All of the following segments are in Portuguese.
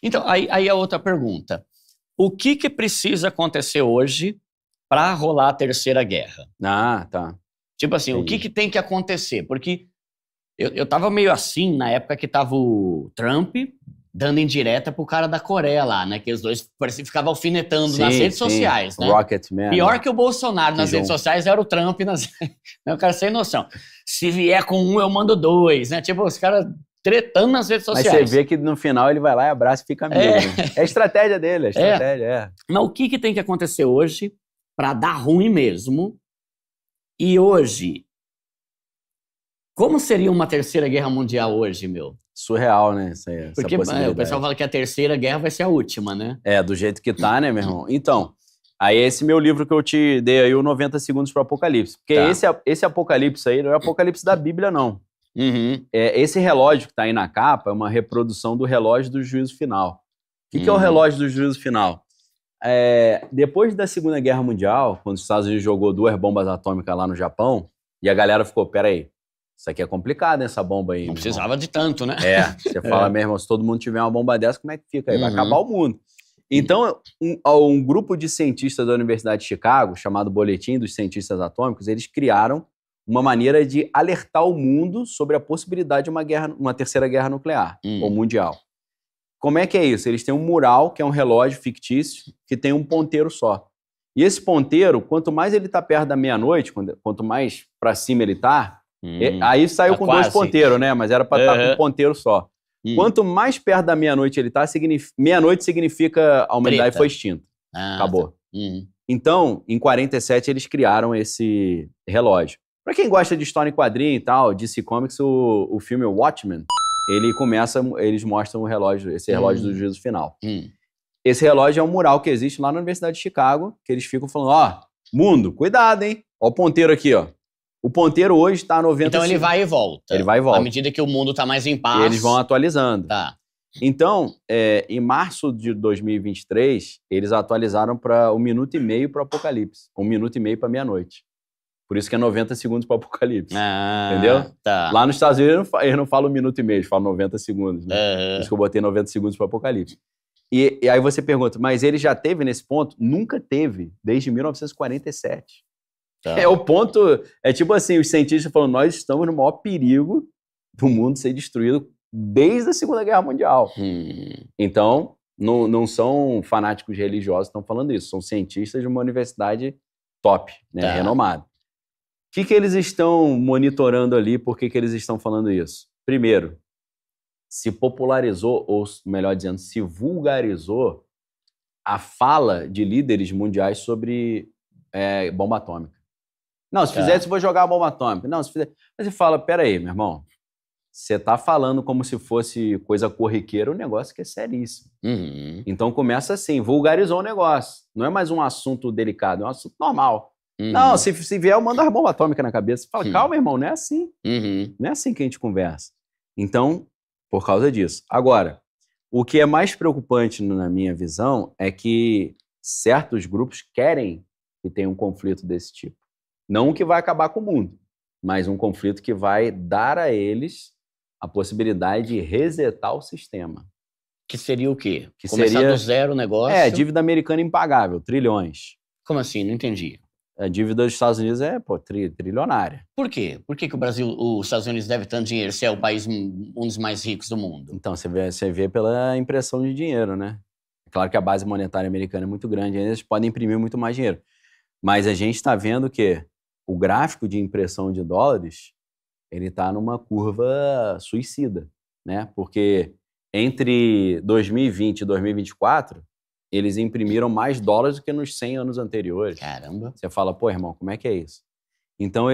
Então, aí a outra pergunta. O que precisa acontecer hoje para rolar a Terceira Guerra? Ah, tá. Tipo assim, o que tem que acontecer? Porque eu tava meio assim na época que tava o Trump dando indireta pro cara da Coreia lá, né? Que os dois ficavam alfinetando nas redes sociais, né? Rocketman. Pior que o Bolsonaro nas Kim redes Jong. sociais era o Trump nas... O cara sem noção. Se vier com um, eu mando dois, né? Tipo, os caras tretando nas redes Mas sociais. você vê que no final ele vai lá e abraça e fica amigo. É. Né? É a estratégia dele, a estratégia, Mas o que tem que acontecer hoje para dar ruim mesmo? E hoje, como seria uma Terceira Guerra Mundial hoje, meu? Surreal, né? Essa Porque o pessoal fala que a Terceira Guerra vai ser a última, né? É, do jeito que tá, né, meu irmão? Então, aí esse meu livro que eu te dei aí, o 90 Segundos para o Apocalipse. Porque esse Apocalipse aí não é o Apocalipse da Bíblia, não. Uhum. Esse relógio que tá aí na capa é uma reprodução do relógio do juízo final. O que é o relógio do juízo final? Depois da Segunda Guerra Mundial, quando os Estados Unidos jogou 2 bombas atômicas lá no Japão, e a galera ficou, peraí, isso aqui é complicado, essa bomba aí. Não precisava de tanto, né? Você fala, meu irmão, se todo mundo tiver uma bomba dessa, como é que fica aí? Vai acabar o mundo. Então, um grupo de cientistas da Universidade de Chicago, chamado Boletim dos Cientistas Atômicos, eles criaram uma maneira de alertar o mundo sobre a possibilidade de uma terceira guerra nuclear, ou mundial. Como é que é isso? Eles têm um mural, que é um relógio fictício, que tem um ponteiro só. E esse ponteiro, quanto mais ele está perto da meia-noite, quanto mais para cima ele está, aí saiu com quase 2 ponteiros, né? Mas era para estar com um ponteiro só. Quanto mais perto da meia-noite ele está, meia-noite significa a humanidade foi extinta. Acabou. Tá. Então, em 47, eles criaram esse relógio. Para quem gosta de história em quadrinho e tal, DC Comics, o filme Watchmen, eles mostram esse relógio do juízo final. Esse relógio é um mural que existe lá na Universidade de Chicago, que eles ficam falando, mundo, cuidado, hein? Ó o ponteiro aqui, ó. O ponteiro hoje está a 90... Então ele vai e volta. Ele vai e volta. À medida que o mundo está mais em paz. E eles vão atualizando. Tá. Então, em março de 2023, eles atualizaram para 1 minuto e meio para o Apocalipse. 1 minuto e meio para meia-noite. Por isso que é 90 segundos para o Apocalipse. Entendeu? Tá. Lá nos Estados Unidos eles não falam 1 minuto e meio, eles falam 90 segundos. Né? Por isso que eu botei 90 segundos para o Apocalipse. E aí você pergunta, mas ele já teve nesse ponto? Nunca teve, desde 1947. Tá. O ponto, tipo assim, os cientistas falam, nós estamos no maior perigo do mundo ser destruído desde a Segunda Guerra Mundial. Então, não são fanáticos religiosos que estão falando isso, são cientistas de uma universidade top, né, renomada. O que eles estão monitorando ali, por que eles estão falando isso? Primeiro, se popularizou, ou melhor dizendo, se vulgarizou a fala de líderes mundiais sobre bomba atômica. Não, se fizer isso, eu vou jogar a bomba atômica. Não, se fizer... Mas você fala, peraí, meu irmão, você tá falando como se fosse coisa corriqueira, um negócio que é seríssimo. Então começa assim, vulgarizou o negócio. Não é mais um assunto delicado, é um assunto normal. Não, se vier, eu mando a bomba atômica na cabeça. Você fala, calma, irmão, não é assim. Não é assim que a gente conversa. Então, por causa disso. Agora, o que é mais preocupante na minha visão é que certos grupos querem que tenha um conflito desse tipo. Não que vai acabar com o mundo, mas um conflito que vai dar a eles a possibilidade de resetar o sistema. Que seria o quê? Começar do zero o negócio? Dívida americana impagável, trilhões. Como assim? Não entendi. A dívida dos Estados Unidos é, trilionária. Por quê? Por que os Estados Unidos devem tanto dinheiro se é o país um dos mais ricos do mundo? Então, você vê pela impressão de dinheiro, né? É claro que a base monetária americana é muito grande, eles podem imprimir muito mais dinheiro. Mas a gente está vendo que o gráfico de impressão de dólares, ele está numa curva suicida, né? Porque entre 2020 e 2024, eles imprimiram mais dólares do que nos 100 anos anteriores. Caramba. Você fala, pô, irmão, como é que é isso? Então,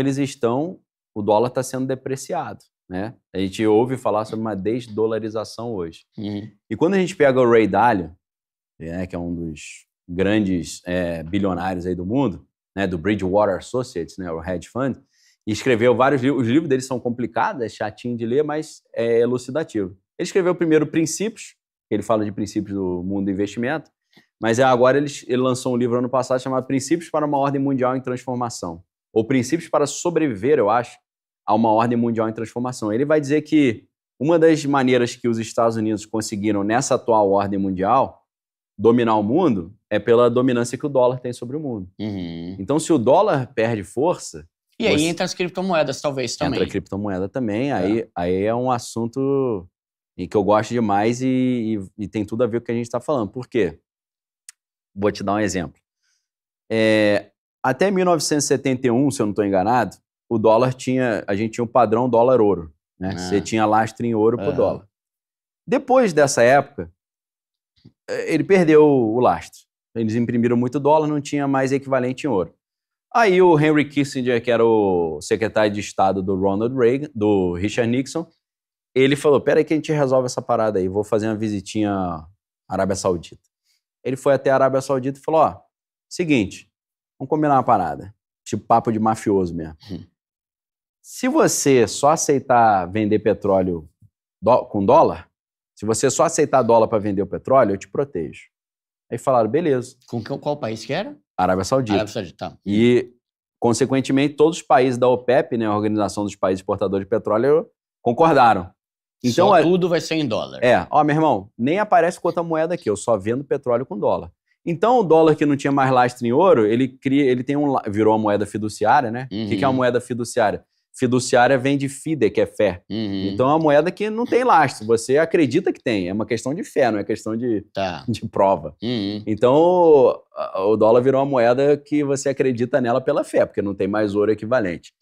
o dólar está sendo depreciado, né? A gente ouve falar sobre uma desdolarização hoje. E quando a gente pega o Ray Dalio, que é um dos grandes bilionários aí do mundo, né, do Bridgewater Associates, né, o hedge fund, e escreveu vários livros. Os livros dele são complicados, é chatinho de ler, mas é elucidativo. Ele escreveu primeiro Princípios, ele fala de princípios do mundo do investimento, mas agora ele lançou um livro ano passado chamado Princípios para uma Ordem Mundial em Transformação, ou Princípios para Sobreviver, eu acho, a uma Ordem Mundial em Transformação. Ele vai dizer que uma das maneiras que os Estados Unidos conseguiram, nessa atual ordem mundial, dominar o mundo é pela dominância que o dólar tem sobre o mundo. Então, se o dólar perde força... E aí entra as criptomoedas, talvez, também. Entra a criptomoeda também. Aí é um assunto em que eu gosto demais e tem tudo a ver com o que a gente está falando. Por quê? Vou te dar um exemplo. Até 1971, se eu não estou enganado, o dólar a gente tinha o padrão dólar-ouro. Né? Você tinha lastro em ouro por dólar. Depois dessa época, ele perdeu o lastro. Eles imprimiram muito dólar, não tinha mais equivalente em ouro. Aí o Henry Kissinger, que era o secretário de Estado do Ronald Reagan, do Richard Nixon, ele falou, peraí que a gente resolve essa parada aí, vou fazer uma visitinha à Arábia Saudita. Ele foi até a Arábia Saudita e falou, seguinte, vamos combinar uma parada, tipo papo de mafioso mesmo. Se você só aceitar vender petróleo com dólar, se você só aceitar dólar para vender o petróleo, eu te protejo. Aí falaram, beleza. Com qual país que era? Arábia Saudita. Arábia Saudita, tá. E, consequentemente, todos os países da OPEP, né, a Organização dos Países Exportadores de Petróleo, concordaram. Então, tudo vai ser em dólar. Meu irmão, nem aparece com outra moeda aqui, eu só vendo petróleo com dólar. Então, o dólar que não tinha mais lastro em ouro, ele virou uma moeda fiduciária, né? O que é uma moeda fiduciária? Fiduciária vem de fide, que é fé. Então, é uma moeda que não tem lastro. Você acredita que tem. É uma questão de fé, não é questão de prova. Então, o dólar virou uma moeda que você acredita nela pela fé, porque não tem mais ouro equivalente.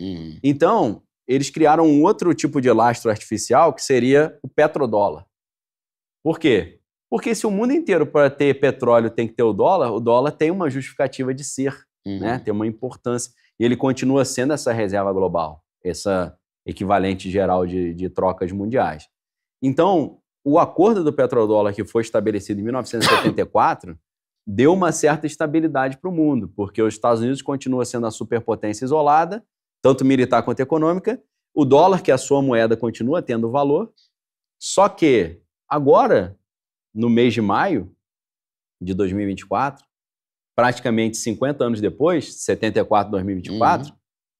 Então, eles criaram um outro tipo de lastro artificial, que seria o petrodólar. Por quê? Porque se o mundo inteiro, para ter petróleo, tem que ter o dólar tem uma justificativa de ser, né? Tem uma importância. E ele continua sendo essa reserva global. Essa equivalente geral de trocas mundiais. Então, o acordo do petrodólar que foi estabelecido em 1974 deu uma certa estabilidade para o mundo, porque os Estados Unidos continua sendo a superpotência isolada, tanto militar quanto econômica, o dólar, que é a sua moeda, continua tendo valor, só que agora, no mês de maio de 2024, praticamente 50 anos depois, 74, 2024,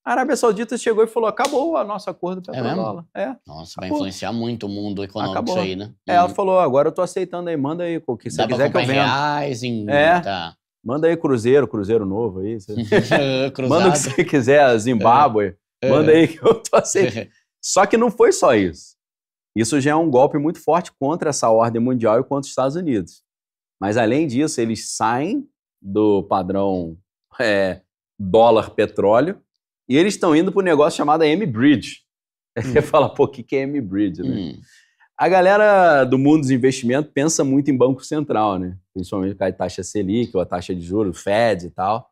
a Arábia Saudita chegou e falou, acabou o nosso acordo do petrodólar. Nossa, vai influenciar muito o mundo econômico isso aí, né? Ela falou, agora eu tô aceitando aí, manda aí o que você quiser que eu vendo. Reais tá. Manda aí cruzeiro novo aí. Manda o que você quiser, Zimbábue. Manda aí que eu tô aceitando. Só que não foi só isso. Isso já é um golpe muito forte contra essa ordem mundial e contra os Estados Unidos. Mas, além disso, eles saem do padrão dólar-petróleo e eles estão indo para um negócio chamado M-Bridge. Você fala, pô, o que é M-Bridge, né? A galera do mundo dos investimentos pensa muito em Banco Central, né? Principalmente com a taxa Selic, ou a taxa de juros, Fed e tal.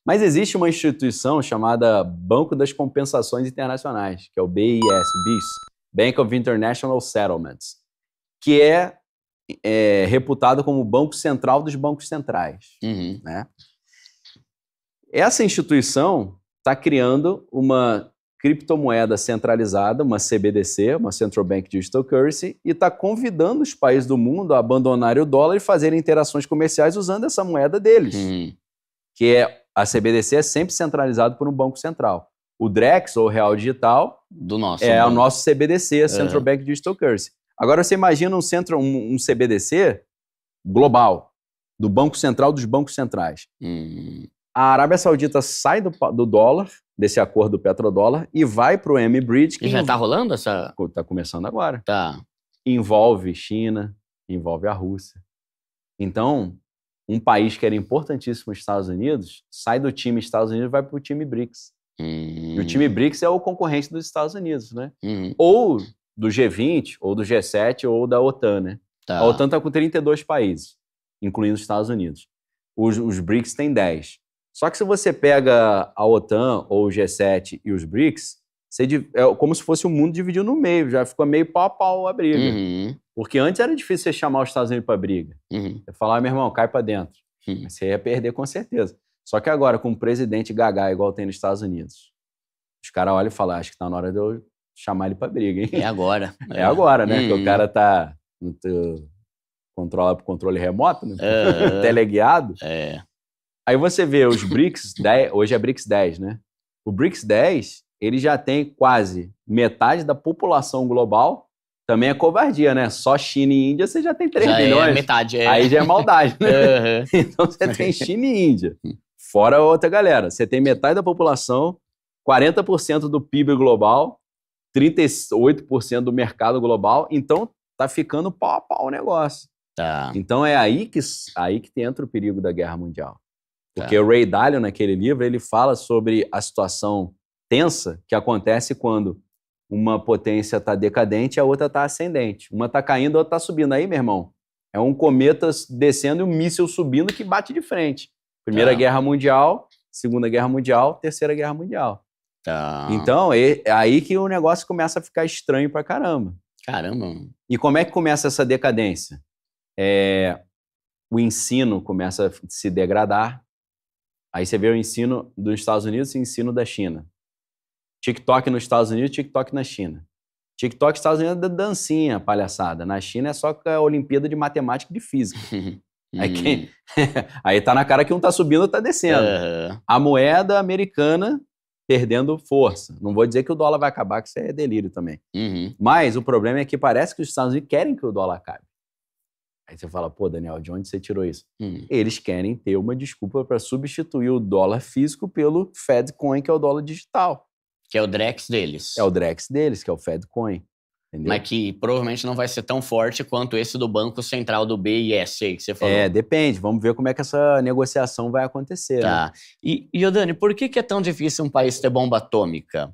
Mas existe uma instituição chamada Banco das Compensações Internacionais, que é o BIS, Bank of International Settlements, que é reputado como o Banco Central dos Bancos Centrais. Né? Essa instituição está criando uma criptomoeda centralizada, uma CBDC, uma Central Bank Digital Currency, e está convidando os países do mundo a abandonarem o dólar e fazerem interações comerciais usando essa moeda deles. Que a CBDC é sempre centralizado por um banco central. O Drex, ou Real Digital, é o nosso CBDC, Central Bank Digital Currency. Agora você imagina um CBDC global, do Banco Central dos bancos centrais. A Arábia Saudita sai do dólar, desse acordo do petrodólar, e vai para o M-Bridge. E já está rolando essa? Está começando agora. Tá. Envolve China, envolve a Rússia. Então, um país que era importantíssimo para os Estados Unidos, sai do time Estados Unidos e vai para o time BRICS. E o time BRICS é o concorrente dos Estados Unidos, né? Ou do G20, ou do G7, ou da OTAN, né? Tá. A OTAN está com 32 países, incluindo os Estados Unidos. Os BRICS têm 10. Só que se você pega a OTAN, ou o G7 e os BRICS, é como se fosse o mundo dividido no meio, já ficou meio pau a pau a briga. Porque antes era difícil você chamar os Estados Unidos para briga. Você falar, meu irmão, cai para dentro. Você ia perder com certeza. Só que agora, com um presidente gagá igual tem nos Estados Unidos, os caras olham e falam, acho que tá na hora de eu chamar ele para briga, hein? É agora. É agora, né? Porque o cara tá controla por controle remoto, né? Teleguiado. Aí você vê os BRICS 10, hoje é BRICS 10, né? O BRICS 10, ele já tem quase metade da população global também é covardia, né? Só China e Índia você já tem 3 bilhões. É metade. Aí já é maldade, né? Então você tem China e Índia. Fora a outra galera. Você tem metade da população, 40% do PIB global, 38% do mercado global. Então tá ficando pau a pau o negócio. Tá. Então é aí que entra o perigo da guerra mundial. Porque o Ray Dalio, naquele livro, ele fala sobre a situação tensa que acontece quando uma potência está decadente e a outra está ascendente. Uma está caindo, a outra está subindo. Aí, meu irmão, é um cometa descendo e um míssil subindo que bate de frente. Primeira Guerra Mundial, Segunda Guerra Mundial, Terceira Guerra Mundial. Tá. Então, é aí que o negócio começa a ficar estranho pra caramba. Caramba. E como é que começa essa decadência? O ensino começa a se degradar. Aí você vê o ensino dos Estados Unidos e o ensino da China. TikTok nos Estados Unidos, TikTok na China. TikTok nos Estados Unidos é dancinha, palhaçada. Na China é só a Olimpíada de Matemática e de Física. Aí tá na cara que um tá subindo e outro tá descendo. A moeda americana perdendo força. Não vou dizer que o dólar vai acabar, que isso é delírio também. Mas o problema é que parece que os Estados Unidos querem que o dólar acabe. Aí você fala, pô, Daniel, de onde você tirou isso? Eles querem ter uma desculpa para substituir o dólar físico pelo Fedcoin, que é o dólar digital. Que é o Drex deles. É o Drex deles, que é o Fedcoin. Entendeu? Mas que provavelmente não vai ser tão forte quanto esse do Banco Central do BIS aí que você falou. Depende. Vamos ver como é que essa negociação vai acontecer. Tá. Né? E Dani, por que é tão difícil um país ter bomba atômica?